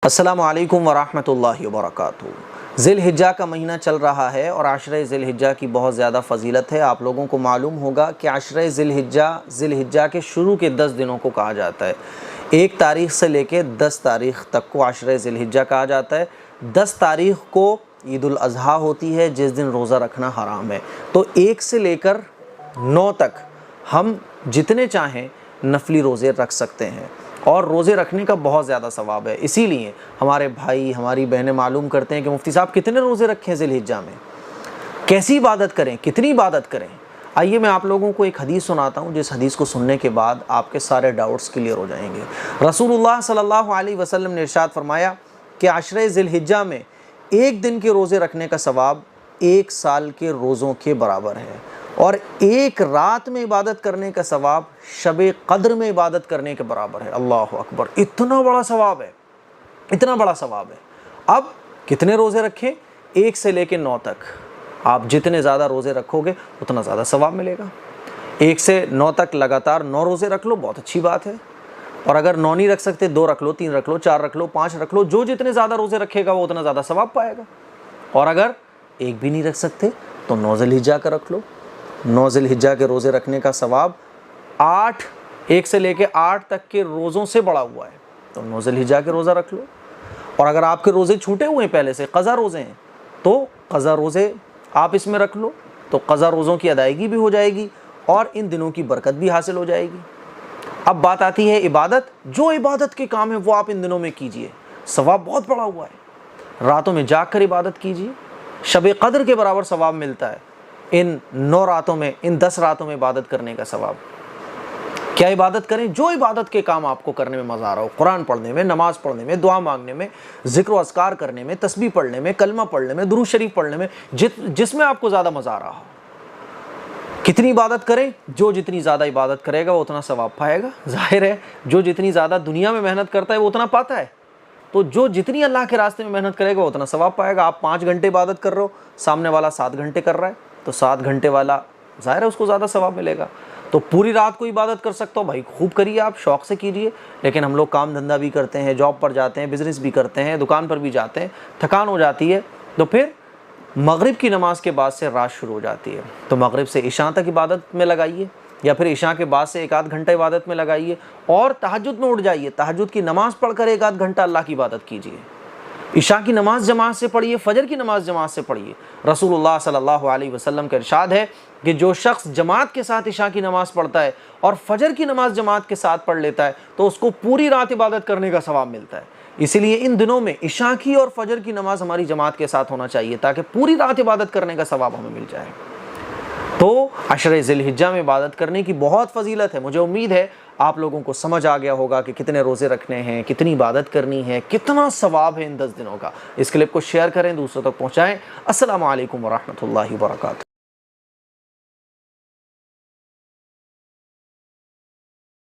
السلام علیکم ورحمۃ اللہ وبرکاتہ۔ ذی الحجہ کا مہینہ چل رہا ہے اور عشرہ ذی الحجہ کی بہت زیادہ فضیلت ہے۔ آپ لوگوں کو معلوم ہوگا کہ عشرہ ذی الحجہ کے شروع کے 10 دنوں کو کہا جاتا ہے۔ 1 تاریخ سے لے کے 10 تاریخ تک کو عشرہ ذی الحجہ کہا جاتا ہے۔ 10 تاریخ کو عید الاضحیٰ ہوتی ہے جس دن روزہ رکھنا حرام ہے۔ تو 1 سے لے کر 9 تک ہم جتنے چاہیں نفلی روزے رکھ سکتے ہیں اور روزے رکھنے کا بہت زیادہ ثواب ہے۔ اسی لیے ہمارے بھائی ہماری بہنیں معلوم کرتے ہیں کہ مفتی صاحب کتنے روزے رکھیں ذی الحجہ میں، کیسی عبادت کریں، کتنی عبادت کریں۔ آئیے میں آپ لوگوں کو ایک حدیث سناتا ہوں جس حدیث کو سننے کے بعد آپ کے سارے ڈاؤٹس کلیئر ہو جائیں گے۔ رسول اللہ صلی اللہ علیہ وسلم نے ارشاد فرمایا کہ عشرہ ذی الحجہ میں 1 دن کے روزے رکھنے کا ثواب 1 سال کے روزوں کے برابر ہے، اور 1 رات میں عبادت کرنے کا ثواب شب قدر میں عبادت کرنے کے برابر ہے۔ اللہ اکبر، اتنا بڑا ثواب ہے، اتنا بڑا ثواب ہے۔ اب کتنے روزے رکھیں؟ 1 سے لے کے 9 تک۔ آپ جتنے زیادہ روزے رکھو گے اتنا زیادہ ثواب ملے گا۔ 1 سے 9 تک لگاتار 9 روزے رکھ لو، بہت اچھی بات ہے۔ اور اگر 9 نہیں رکھ سکتے 2 رکھ لو، 3 رکھ لو، 4 رکھ لو، 5 رکھ لو، جو جتنے زیادہ روزے رکھے گا وہ اتنا زیادہ ثواب پائے گا۔ اور اگر 1 بھی نہیں رکھ سکتے تو 9 ذی الحجہ کا رکھ لو۔ 9 ذی الحجہ کے روزے رکھنے کا ثواب 1 سے لے کے 8 تک کے روزوں سے بڑا ہوا ہے، تو 9 ذی الحجہ کے روزہ رکھ لو۔ اور اگر آپ کے روزے چھوٹے ہوئے ہیں پہلے سے، قضا روزے ہیں، تو قضا روزے آپ اس میں رکھ لو، تو قضا روزوں کی ادائیگی بھی ہو جائے گی اور ان دنوں کی برکت بھی حاصل ہو جائے گی۔ اب بات آتی ہے عبادت۔ جو عبادت کے کام ہیں وہ آپ ان دنوں میں کیجئے، ثواب بہت بڑا ہوا ہے۔ راتوں میں جاگ کر عبادت کیجئے، شب قدر کے برابر ثواب ملتا ہے ان 9 راتوں میں، ان 10 راتوں میں عبادت کرنے کا ثواب۔ کیا عبادت کریں؟ جو عبادت کے کام آپ کو کرنے میں مزہ آ رہا ہو، قرآن پڑھنے میں، نماز پڑھنے میں، دعا مانگنے میں، ذکر و اذکار کرنے میں، تسبیح پڑھنے میں، کلمہ پڑھنے میں، درود شریف پڑھنے میں، جس میں آپ کو زیادہ مزہ آ رہا ہو۔ کتنی عبادت کریں؟ جو جتنی زیادہ عبادت کرے گا وہ اتنا ثواب پائے گا۔ ظاہر ہے جو جتنی زیادہ دنیا میں محنت کرتا ہے وہ اتنا پاتا ہے، تو جو جتنی اللہ کے راستے میں محنت کرے گا وہ اتنا ثواب پائے گا۔ آپ 5 گھنٹے عبادت کر رہے ہو، سامنے والا 7 گھنٹے کر رہا ہے، تو 7 گھنٹے والا ظاہر ہے اس کو زیادہ ثواب ملے گا۔ تو پوری رات کو عبادت کر سکتا ہو بھائی، خوب کریے، آپ شوق سے کیجئے۔ لیکن ہم لوگ کام دھندہ بھی کرتے ہیں، جاب پر جاتے ہیں، بزنس بھی کرتے ہیں، دکان پر بھی جاتے ہیں، تھکان ہو جاتی ہے، تو پھر مغرب کی نماز کے بعد سے رات شروع ہو جاتی ہے، تو مغرب سے عشاء تک عبادت میں لگائیے، یا پھر عشاء کے بعد سے 1 آدھ گھنٹہ عبادت میں لگائیے، اور تہجد میں اٹھ جائیے، تہجد کی نماز پڑھ کر 1 آدھ گھنٹہ اللہ کی عبادت کیجئے۔ عشاء کی نماز جماعت سے پڑھیے، فجر کی نماز جماعت سے پڑھیے۔ رسول اللہ صلی اللہ علیہ وسلم کا ارشاد ہے کہ جو شخص جماعت کے ساتھ عشاء کی نماز پڑھتا ہے اور فجر کی نماز جماعت کے ساتھ پڑھ لیتا ہے تو اس کو پوری رات عبادت کرنے کا ثواب ملتا ہے۔ اسی لیے ان دنوں میں عشاء کی اور فجر کی نماز ہماری جماعت کے ساتھ ہونا چاہیے تاکہ پوری رات عبادت کرنے کا ثواب ہمیں مل جائے۔ تو عشرہ ذی الحجہ میں عبادت کرنے کی بہت فضیلت ہے۔ مجھے امید ہے آپ لوگوں کو سمجھ آ گیا ہوگا کہ کتنے روزے رکھنے ہیں، کتنی عبادت کرنی ہے، کتنا ثواب ہے ان 10 دنوں کا۔ اس کلپ کو شیئر کریں، دوسروں تک پہنچائیں۔ السلام علیکم ورحمۃ اللہ وبرکاتہ۔